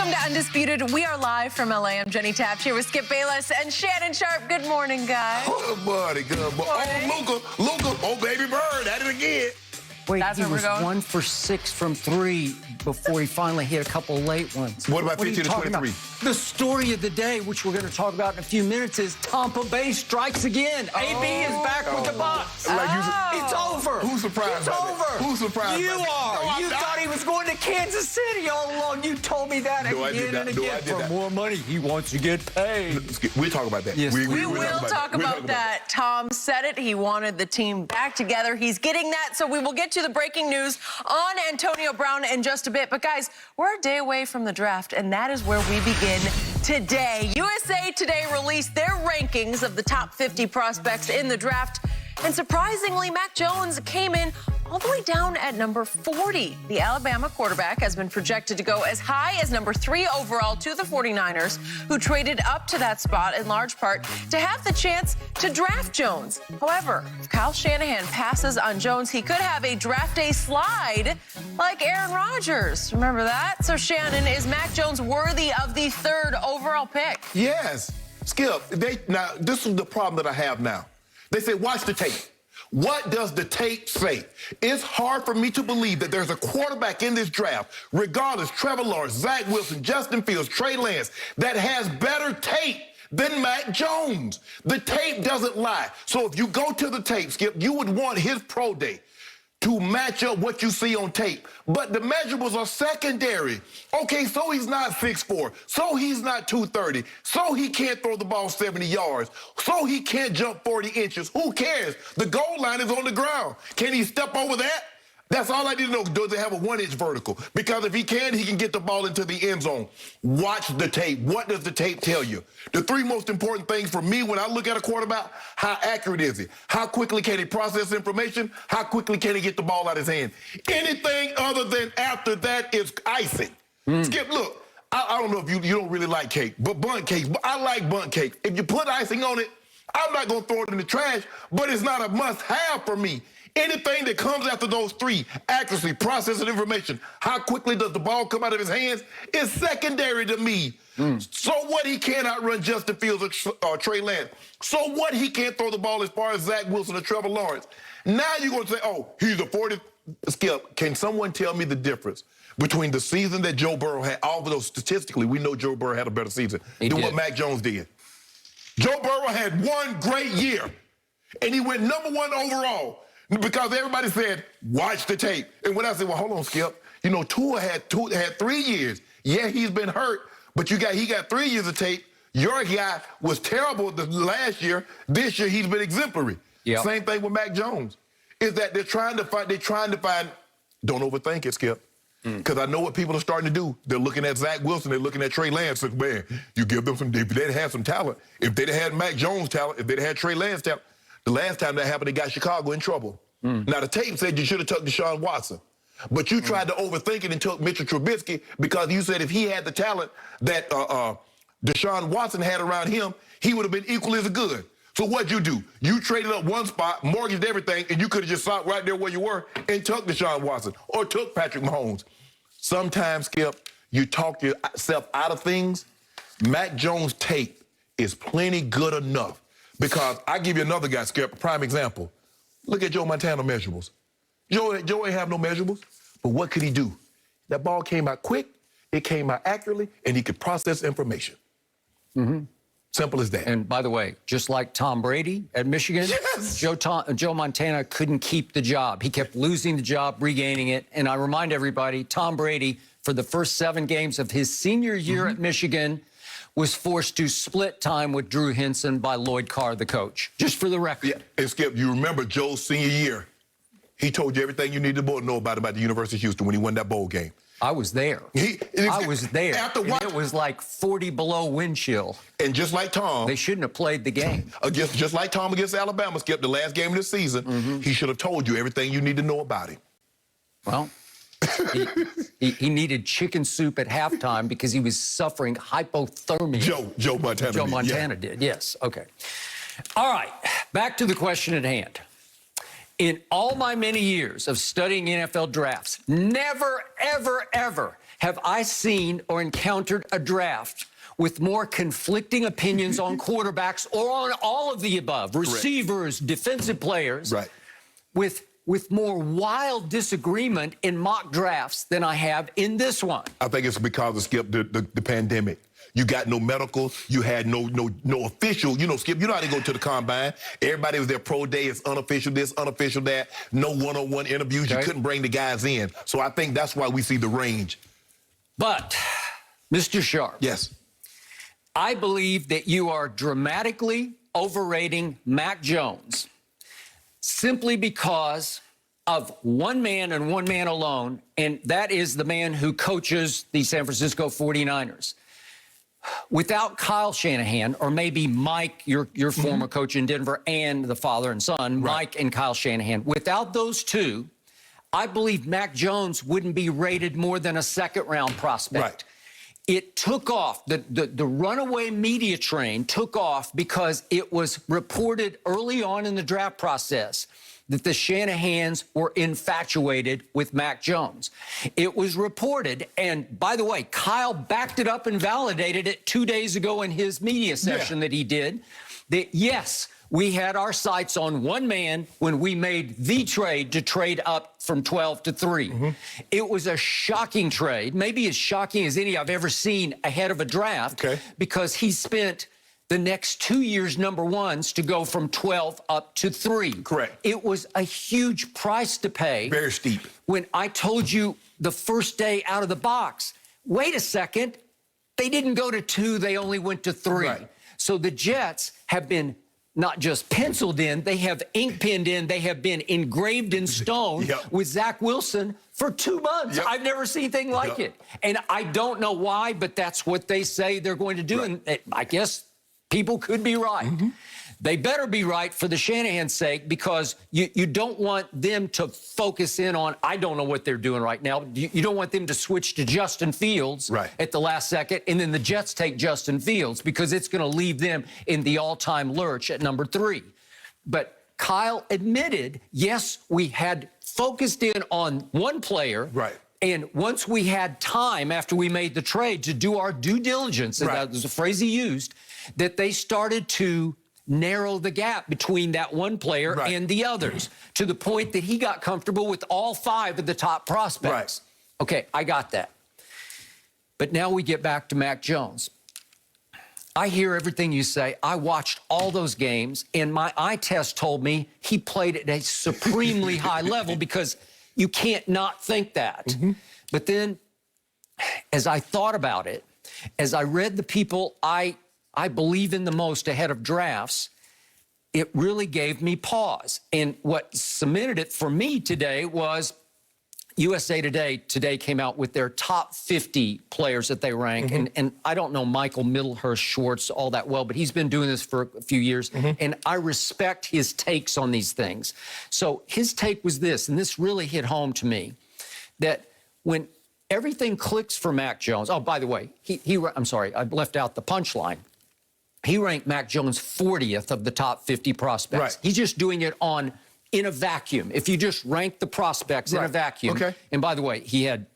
Welcome to Undisputed. We are live from LA. I'm Jenny Taft here with Skip Bayless and Shannon Sharp. Good morning, guys. Good morning, good morning. Oh, Luka, oh, baby bird, at it again. Wait, That's he where we're was going? 1 for 6 from 3 before he finally hit a couple late ones. What about are you 15 to talking 23? about? The story of the day, which we're going to talk about in a few minutes, is Tampa Bay strikes again. AB is back with the Bucks. It's over. Who's surprised It's by over. that? Who's surprised You by that? are. No, I'm You not. thought he was going to Kansas City all along. You told me that No, I did again not. and No, again. I did For not. more money, he wants to get paid. We'll talk about that. Yes. We we'll will talk about that. Tom said it. He wanted the team back together. He's getting that. So we will get to the breaking news on Antonio Brown in just a bit. But, guys, we're a day away from the draft, and that is where we begin today. USA Today released their rankings of the top 50 prospects in the draft. And surprisingly, Mac Jones came in all the way down at number 40. The Alabama quarterback has been projected to go as high as number 3 overall to the 49ers, who traded up to that spot in large part to have the chance to draft Jones. However, if Kyle Shanahan passes on Jones, he could have a draft day slide like Aaron Rodgers. Remember that? So, Shannon, is Mac Jones worthy of the 3rd overall pick? Yes. Skip, now, this is the problem that I have now. They say, watch the tape. What does the tape say? It's hard for me to believe that there's a quarterback in this draft, regardless, Trevor Lawrence, Zach Wilson, Justin Fields, Trey Lance, that has better tape than Mac Jones. The tape doesn't lie. So if you go to the tape, Skip, you would want his pro day to match up what you see on tape. But the measurables are secondary. Okay, so he's not 6'4", so he's not 230, so he can't throw the ball 70 yards, so he can't jump 40 inches. Who cares? The goal line is on the ground. Can he step over that? That's all I need to know. Does it have a 1-inch vertical? Because if he can get the ball into the end zone. Watch the tape. What does the tape tell you? The 3 most important things for me when I look at a quarterback: how accurate is he? How quickly can he process information? How quickly can he get the ball out of his hand? Anything other than after that is icing. Skip, look, I don't know if you don't really like cake, but bundt cake. But I like bundt cake. If you put icing on it, I'm not going to throw it in the trash, but it's not a must-have for me. Anything that comes after those 3, accuracy, processing information, how quickly does the ball come out of his hands, is secondary to me. So what, he can't outrun Justin Fields or Trey Lance? So what, he can't throw the ball as far as Zach Wilson or Trevor Lawrence? Now you're going to say, oh, he's a 40. Skip, can someone tell me the difference between the season that Joe Burrow had, although statistically we know Joe Burrow had a better season than what Mac Jones did? Joe Burrow had 1 great year, and he went number 1 overall. Because everybody said, watch the tape. And when I said, well, hold on, Skip. You know, Tua had 3 years. Yeah, he's been hurt, but he got 3 years of tape. Your guy was terrible the last year. This year, he's been exemplary. Yep. Same thing with Mac Jones. Is that they're trying to find, don't overthink it, Skip. Because I know what people are starting to do. They're looking at Zach Wilson. They're looking at Trey Lance. And, man, you give them some, if they'd had some talent, if they'd had Mac Jones talent, if they'd had Trey Lance talent, the last time that happened, they got Chicago in trouble. Now, the tape said you should have took Deshaun Watson. But you tried to overthink it and took Mitchell Trubisky because you said if he had the talent that Deshaun Watson had around him, he would have been equally as good. So what'd you do? You traded up 1 spot, mortgaged everything, and you could have just stopped right there where you were and took Deshaun Watson or took Patrick Mahomes. Sometimes, Skip, you talk yourself out of things. Mac Jones' tape is plenty good enough. Because I give you another guy, Skip, a prime example. Look at Joe Montana measurables. Joe ain't have no measurables, but what could he do? That ball came out quick, it came out accurately, and he could process information. Simple as that. And by the way, just like Tom Brady at Michigan, Yes. Joe Montana couldn't keep the job. He kept losing the job, regaining it. And I remind everybody, Tom Brady, for the first 7 games of his senior year at Michigan, was forced to split time with Drew Henson by Lloyd Carr, the coach. Just for the record. Yeah, and Skip, you remember Joe's senior year. He told you everything you needed to know about the University of Houston when he won that bowl game. I was there. I was there. It was like 40 below wind chill. And just like Tom. They shouldn't have played the game. Just like Tom against Alabama, Skip, the last game of the season, he should have told you everything you need to know about him. Well, he needed chicken soup at halftime because he was suffering hypothermia. Joe Montana. Joe Montana did, yes. Okay. All right, back to the question at hand. In all my many years of studying NFL drafts, never, ever, ever have I seen or encountered a draft with more conflicting opinions on quarterbacks or on all of the above, receivers, defensive players, with more wild disagreement in mock drafts than I have in this one. I think it's because of, Skip, the pandemic. You got no medical. You had no official. You know, Skip, you know how to go to the combine. Everybody was there pro day. It's unofficial this, unofficial that. No one-on-one interviews. You couldn't bring the guys in. So I think that's why we see the range. But, Mr. Sharp. Yes. I believe that you are dramatically overrating Mac Jones simply because of one man and one man alone, and that is the man who coaches the San Francisco 49ers. Without Kyle Shanahan, or maybe Mike, your former coach in Denver, and the father and son, Mike and Kyle Shanahan, without those two, I believe Mac Jones wouldn't be rated more than a second-round prospect. It took off. The runaway media train took off because it was reported early on in the draft process that the Shanahans were infatuated with Mac Jones. It was reported, and by the way, Kyle backed it up and validated it 2 days ago in his media session that he did, that yes, we had our sights on one man when we made the trade to trade up from 12 to 3. It was a shocking trade, maybe as shocking as any I've ever seen ahead of a draft, because he spent the next 2 years number ones to go from 12 up to 3. Correct. It was a huge price to pay. Very steep. When I told you the first day out of the box, wait a second, they didn't go to 2, they only went to 3. So the Jets have been not just penciled in, they have ink penned in, they have been engraved in stone with Zach Wilson for 2 months. I've never seen anything like it. And I don't know why, but that's what they say they're going to do. And I guess people could be right. They better be right for the Shanahan's sake, because you don't want them to focus in on, I don't know what they're doing right now. You don't want them to switch to Justin Fields at the last second, and then the Jets take Justin Fields, because it's going to leave them in the all-time lurch at number 3. But Kyle admitted, yes, we had focused in on one player. And once we had time after we made the trade to do our due diligence, and that was a phrase he used, that they started to narrow the gap between that one player and the others, to the point that he got comfortable with all 5 of the top prospects. Okay, I got that. But now we get back to Mac Jones. I hear everything you say. I watched all those games, and my eye test told me he played at a supremely high level, because you can't not think that. But then, as I thought about it, as I read the people I believe in the most ahead of drafts, it really gave me pause. And what cemented it for me today was USA Today came out with their top 50 players that they rank. And I don't know Michael Middlehurst Schwartz all that well, but he's been doing this for a few years. And I respect his takes on these things. So his take was this, and this really hit home to me, that when everything clicks for Mac Jones, oh, by the way, I'm sorry, I left out the punchline. He ranked Mac Jones 40th of the top 50 prospects. He's just doing it in a vacuum. If you just rank the prospects in a vacuum. And by the way, he had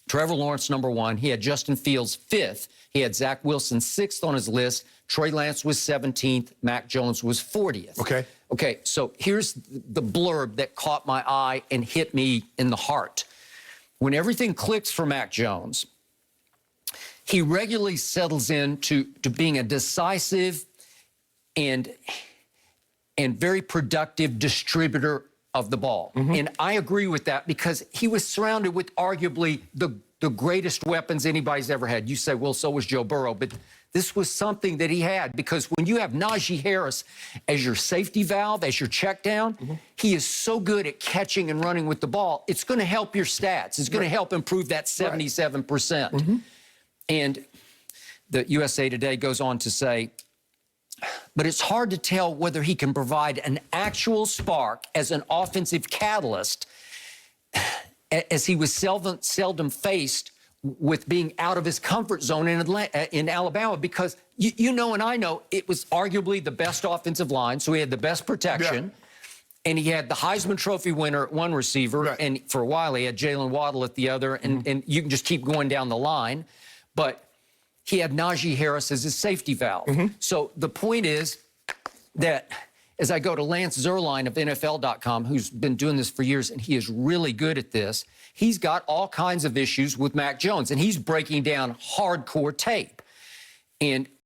Trevor Lawrence number 1. He had Justin Fields 5th. He had Zach Wilson 6th on his list. Trey Lance was 17th. Mac Jones was 40th. Okay, so here's the blurb that caught my eye and hit me in the heart. When everything clicks for Mac Jones, he regularly settles into being a decisive and very productive distributor of the ball. And I agree with that, because he was surrounded with arguably the greatest weapons anybody's ever had. You say, well, so was Joe Burrow, but this was something that he had, because when you have Najee Harris as your safety valve, as your check down, he is so good at catching and running with the ball, it's going to help your stats. It's going to help improve that 77%. And the USA Today goes on to say, but it's hard to tell whether he can provide an actual spark as an offensive catalyst, as he was seldom faced with being out of his comfort zone in Alabama, because you know and I know it was arguably the best offensive line, so he had the best protection. And he had the Heisman Trophy winner at one receiver, Right. and for a while he had Jalen Waddle at the other, and you can just keep going down the line. But he had Najee Harris as his safety valve. So the point is that as I go to Lance Zierlein of NFL.com, who's been doing this for years, and he is really good at this, he's got all kinds of issues with Mac Jones, and he's breaking down hardcore tape. And